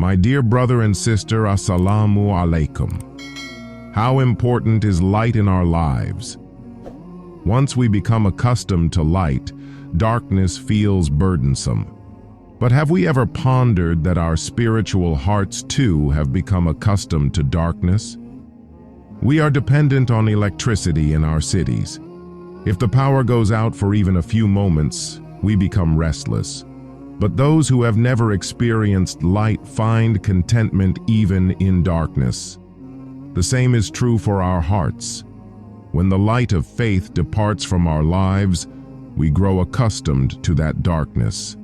My dear brother and sister, Assalamu alaikum. How important is light in our lives? Once we become accustomed to light, darkness feels burdensome. But have we ever pondered that our spiritual hearts too have become accustomed to darkness? We are dependent on electricity in our cities. If the power goes out for even a few moments, we become restless. But those who have never experienced light find contentment even in darkness. The same is true for our hearts. When the light of faith departs from our lives, we grow accustomed to that darkness.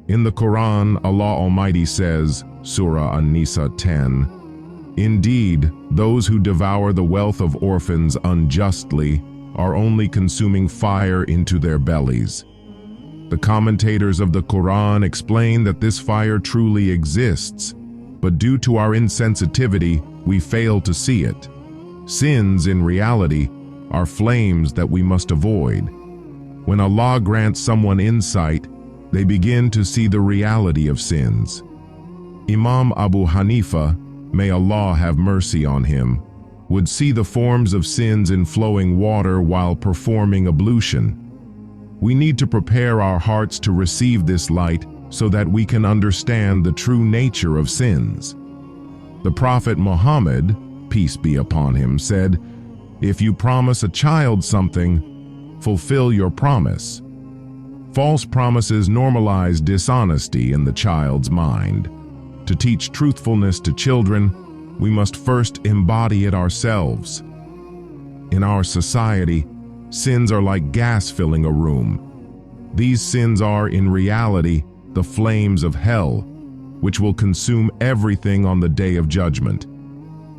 In the Quran, Allah Almighty says, Surah An-Nisa 10, "Indeed, those who devour the wealth of orphans unjustly are only consuming fire into their bellies." The commentators of the Quran explain that this fire truly exists, but due to our insensitivity, we fail to see it. Sins, in reality, are flames that we must avoid. When Allah grants someone insight, they begin to see the reality of sins. Imam Abu Hanifa, may Allah have mercy on him, would see the forms of sins in flowing water while performing ablution. We need to prepare our hearts to receive this light so that we can understand the true nature of sins. The Prophet Muhammad, peace be upon him, said, "If you promise a child something, fulfill your promise." False promises normalize dishonesty in the child's mind. To teach truthfulness to children, we must first embody it ourselves. In our society, sins are like gas filling a room. These sins are, in reality, the flames of hell, which will consume everything on the day of judgment.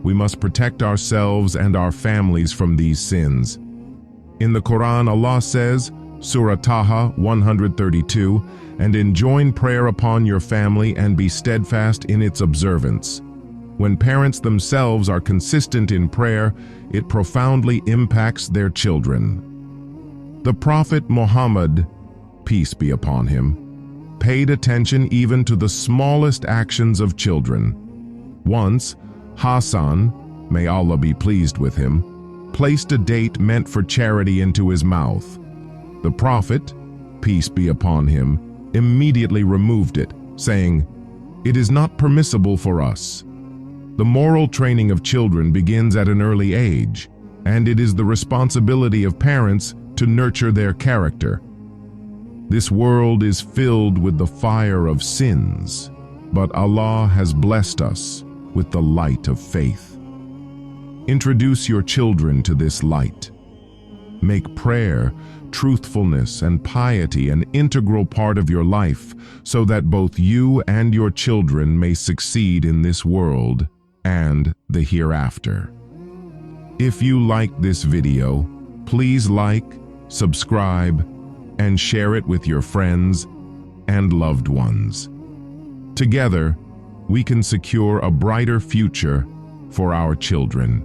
We must protect ourselves and our families from these sins. In the Quran, Allah says, Surah Taha 132, "And enjoin prayer upon your family and be steadfast in its observance." When parents themselves are consistent in prayer, it profoundly impacts their children. The Prophet Muhammad, peace be upon him, paid attention even to the smallest actions of children. Once, Hassan, may Allah be pleased with him, placed a date meant for charity into his mouth. The Prophet, peace be upon him, immediately removed it, saying, "It is not permissible for us." The moral training of children begins at an early age, and it is the responsibility of parents to nurture their character. This world is filled with the fire of sins, but Allah has blessed us with the light of faith. Introduce your children to this light. Make prayer, truthfulness, and piety an integral part of your life so that both you and your children may succeed in this world and the hereafter. If you like this video, please like, subscribe, and share it with your friends and loved ones. Together, we can secure a brighter future for our children.